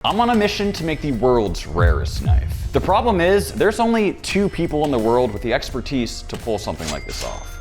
I'm on a mission to make the world's rarest knife. The problem is, there's only 2 people in the world with the expertise to pull something like this off.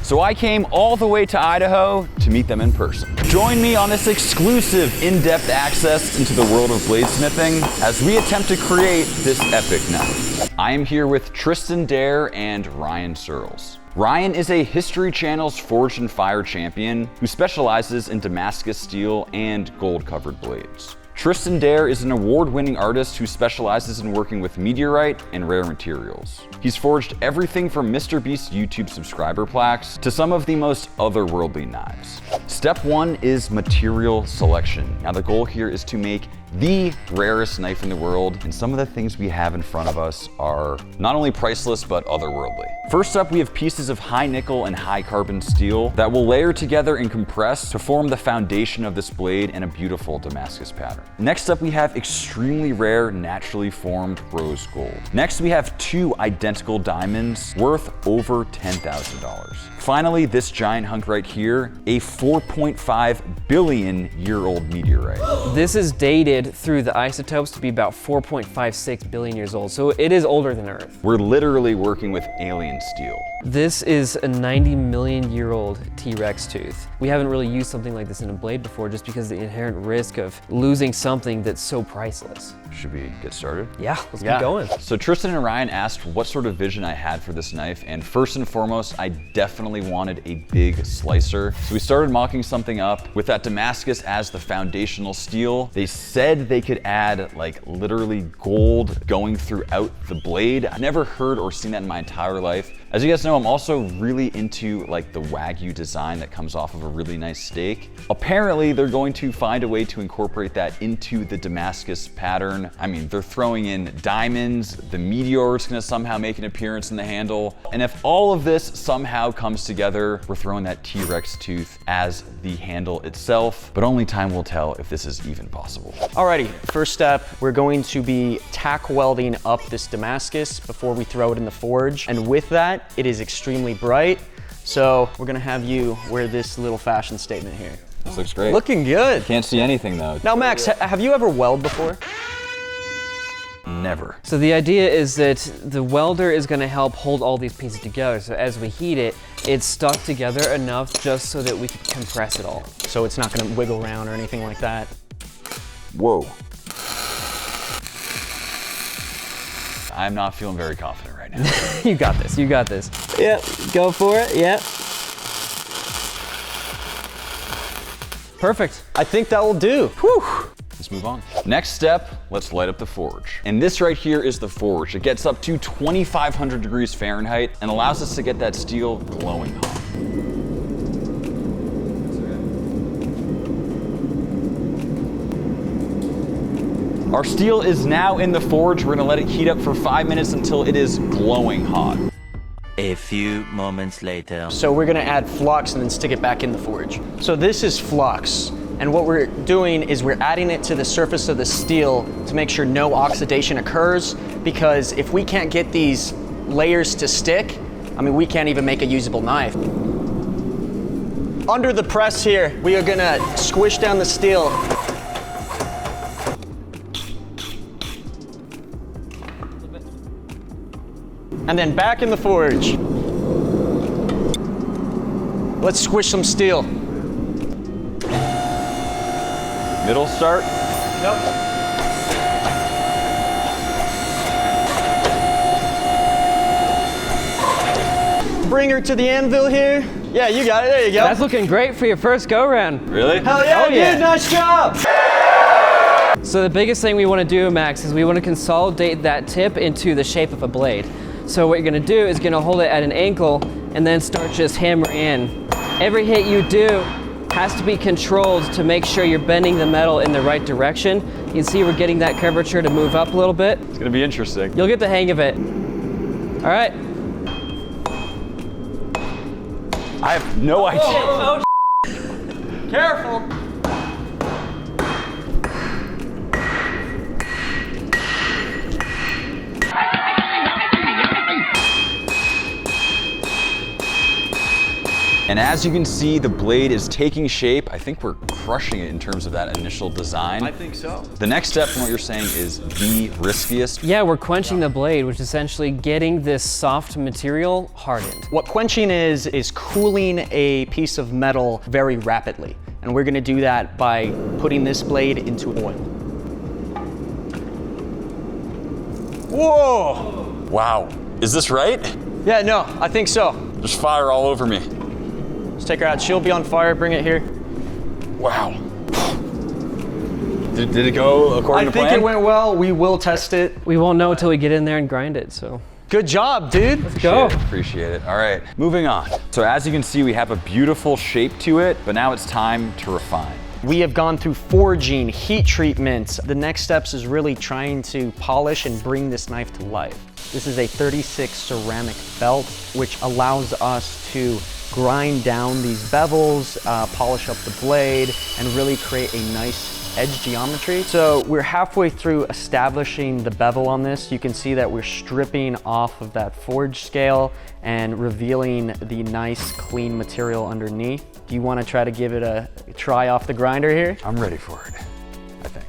So I came all the way to Idaho to meet them in person. Join me on this exclusive in-depth access into the world of bladesmithing as we attempt to create this epic knife. I am here with Tristan Dare and Ryan Searles. Ryan is a History Channel's Forged and Fire champion who specializes in Damascus steel and gold-covered blades. Tristan Dare is an award-winning artist who specializes in working with meteorite and rare materials. He's forged everything from MrBeast's YouTube subscriber plaques to some of the most otherworldly knives. Step 1 is material selection. Now the goal here is to make the rarest knife in the world, and some of the things we have in front of us are not only priceless but otherworldly. First up, we have pieces of high nickel and high carbon steel that will layer together and compress to form the foundation of this blade and a beautiful Damascus pattern. Next up, we have extremely rare naturally formed rose gold. Next, we have 2 identical diamonds worth over $10,000. Finally, this giant hunk right here, a 4.5 billion year old meteorite. This is dated through the isotopes to be about 4.56 billion years old, so it is older than Earth. We're literally working with alien steel. This is a 90 million year old T-Rex tooth. We haven't really used something like this in a blade before just because of the inherent risk of losing something that's so priceless. Should we get started? Yeah, let's keep going. So Tristan and Ryan asked what sort of vision I had for this knife, and first and foremost, I definitely wanted a big slicer. So we started mocking something up with that Damascus as the foundational steel. They said they could add like literally gold going throughout the blade. I never heard or seen that in my entire life. As you guys know, I'm also really into like the Wagyu design that comes off of a really nice steak. Apparently, they're going to find a way to incorporate that into the Damascus pattern. I mean, they're throwing in diamonds, the meteor is gonna somehow make an appearance in the handle. And if all of this somehow comes together, we're throwing that T-Rex tooth as the handle itself, but only time will tell if this is even possible. Alrighty, first step, we're going to be tack welding up this Damascus before we throw it in the forge. And with that, it is extremely bright. So we're gonna have you wear this little fashion statement here. This looks great. Looking good. Can't see anything though. Now Max, have you ever welded before? Never. So the idea is that the welder is going to help hold all these pieces together. So as we heat it, it's stuck together enough just so that we can compress it all. So it's not gonna wiggle around or anything like that. Whoa. I'm not feeling very confident right now. You got this, you got this. Yep, go for it, yep. Perfect. I think that will do. Whew. Let's move on. Next step, let's light up the forge. And this right here is the forge. It gets up to 2,500 degrees Fahrenheit and allows us to get that steel glowing hot. Our steel is now in the forge. We're gonna let it heat up for 5 minutes until it is glowing hot. A few moments later. So we're gonna add flux and then stick it back in the forge. So this is flux. And what we're doing is we're adding it to the surface of the steel to make sure no oxidation occurs, because if we can't get these layers to stick, I mean, we can't even make a usable knife. Under the press here, we are gonna squish down the steel. And then back in the forge. Let's squish some steel. Middle start. Nope. Bring her to the anvil here. Yeah, you got it, there you go. That's looking great for your first go round. Really? Hell yeah, Oh, yeah. dude, nice job. So the biggest thing we want to do, Max, is we want to consolidate that tip into the shape of a blade. So what you're going to do is going to hold it at an angle and then start just hammering in. Every hit you do has to be controlled to make sure you're bending the metal in the right direction. You can see we're getting that curvature to move up a little bit. It's gonna be interesting. You'll get the hang of it. All right. I have no idea. Oh, careful. And as you can see, the blade is taking shape. I think we're crushing it in terms of that initial design. I think so. The next step from what you're saying is the riskiest. Yeah, we're quenching the blade, which is essentially getting this soft material hardened. What quenching is cooling a piece of metal very rapidly. And we're gonna do that by putting this blade into oil. Whoa! Wow, is this right? Yeah, no, I think so. There's fire all over me. Let's take her out. She'll be on fire. Bring it here. Wow. Did it go according to plan? I think it went well. We will test it. We won't know until we get in there and grind it, so. Good job, dude. Let's go. Appreciate it. All right, moving on. So as you can see, we have a beautiful shape to it, but now it's time to refine. We have gone through forging, heat treatment. The next steps is really trying to polish and bring this knife to life. This is a 36 ceramic belt, which allows us to grind down these bevels, polish up the blade, and really create a nice edge geometry. So we're halfway through establishing the bevel on this. You can see that we're stripping off of that forge scale and revealing the nice clean material underneath. Do you want to try to give it a try off the grinder here? I'm ready for it, I think.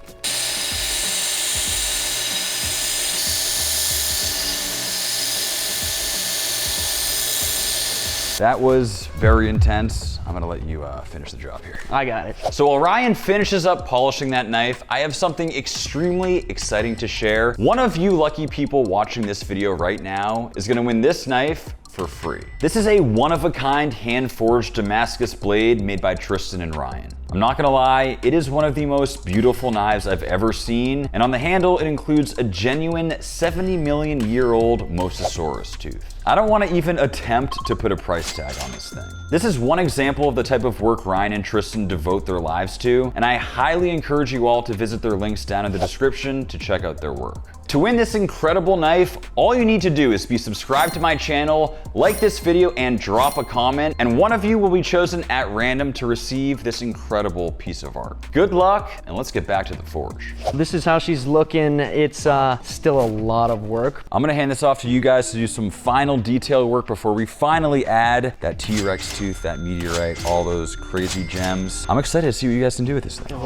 That was very intense. I'm gonna let you finish the job here. I got it. So while Ryan finishes up polishing that knife, I have something extremely exciting to share. One of you lucky people watching this video right now is gonna win this knife for free. This is a one-of-a-kind hand-forged Damascus blade made by Tristan and Ryan. I'm not gonna lie, it is one of the most beautiful knives I've ever seen, and on the handle it includes a genuine 70 million year old Mosasaurus tooth. I don't want to even attempt to put a price tag on this thing. This is one example of the type of work Ryan and Tristan devote their lives to, and I highly encourage you all to visit their links down in the description to check out their work. To win this incredible knife, all you need to do is be subscribed to my channel, like this video, and drop a comment, and one of you will be chosen at random to receive this incredible piece of art. Good luck, and let's get back to the forge. This is how she's looking. It's still a lot of work. I'm gonna hand this off to you guys to do some final detail work before we finally add that T-Rex tooth, that meteorite, all those crazy gems. I'm excited to see what you guys can do with this thing.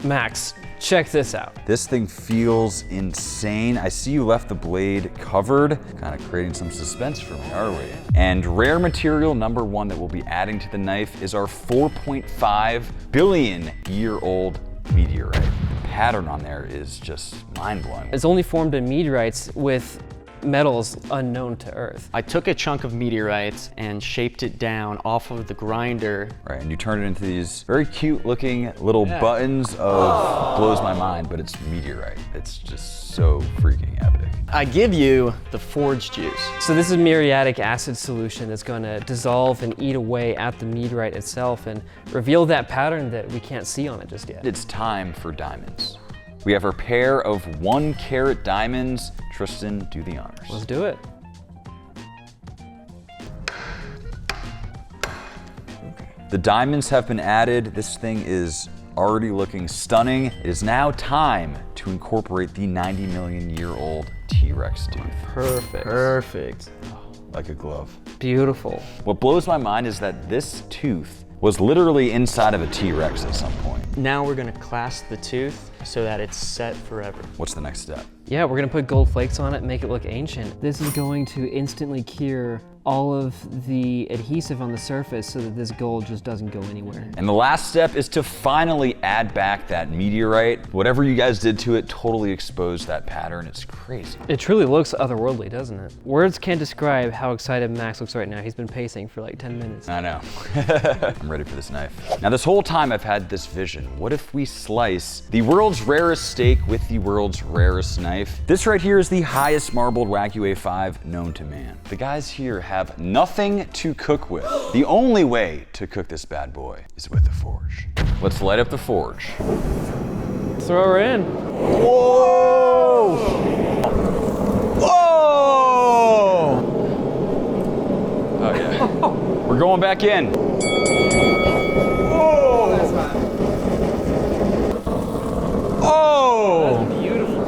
Max, check this out. This thing feels insane. I see you left the blade covered, kind of creating some suspense for me, are we? And rare material number one that we'll be adding to the knife is our 4.5 billion year old meteorite. The pattern on there is just mind-blowing. It's only formed in meteorites with metals unknown to Earth. I took a chunk of meteorites and shaped it down off of the grinder. Right, and you turn it into these very cute looking little buttons of, blows my mind, but it's meteorite. It's just so freaking epic. I give you the forge juice. So this is muriatic acid solution that's going to dissolve and eat away at the meteorite itself and reveal that pattern that we can't see on it just yet. It's time for diamonds. We have our pair of 1 carat diamonds. Tristan, do the honors. Let's do it. The diamonds have been added. This thing is already looking stunning. It is now time to incorporate the 90 million year old T-Rex tooth. Perfect. Perfect. Like a glove. Beautiful. What blows my mind is that this tooth was literally inside of a T-Rex at some point. Now we're gonna clasp the tooth so that it's set forever. What's the next step? Yeah, we're gonna put gold flakes on it and make it look ancient. This is going to instantly cure all of the adhesive on the surface so that this gold just doesn't go anywhere. And the last step is to finally add back that meteorite. Whatever you guys did to it totally exposed that pattern. It's crazy. It truly looks otherworldly, doesn't it? Words can't describe how excited Max looks right now. He's been pacing for like 10 minutes. I know. I'm ready for this knife. Now this whole time I've had this vision. What if we slice the world's rarest steak with the world's rarest knife? This right here is the highest marbled Wagyu A5 known to man. The guys here have nothing to cook with. The only way to cook this bad boy is with the forge. Let's light up the forge. Throw her in. Whoa! Whoa! Oh yeah. We're going back in. Whoa! Oh! Beautiful.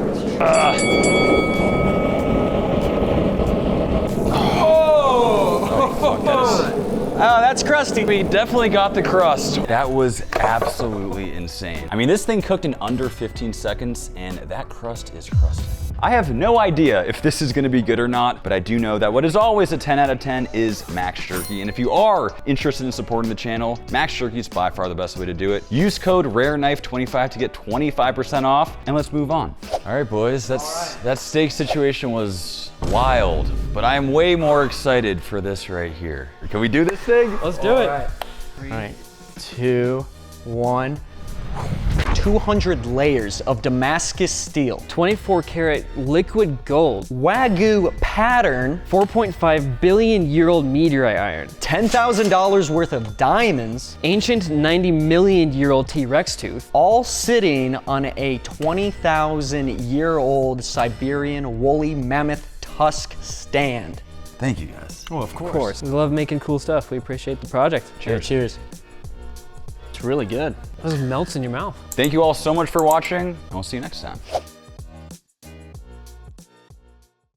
Oh, that's crusty. We definitely got the crust. That was absolutely insane. I mean, this thing cooked in under 15 seconds, and that crust is crusty. I have no idea if this is gonna be good or not, but I do know that what is always a 10 out of 10 is Max Jerky. And if you are interested in supporting the channel, Max Jerky is by far the best way to do it. Use code RAREKNIFE25 to get 25% off, and let's move on. All right, boys, that steak situation was wild, but I am way more excited for this right here. Can we do this thing? Let's do it. All right, 2, 1. 200 layers of Damascus steel. 24 karat liquid gold. Wagyu pattern. 4.5 billion year old meteorite iron. $10,000 worth of diamonds. Ancient 90 million year old T-Rex tooth. All sitting on a 20,000 year old Siberian woolly mammoth tusk stand. Thank you, guys. Oh, of course. We love making cool stuff. We appreciate the project. Cheers. It's really good. It just melts in your mouth. Thank you all so much for watching, and we'll see you next time.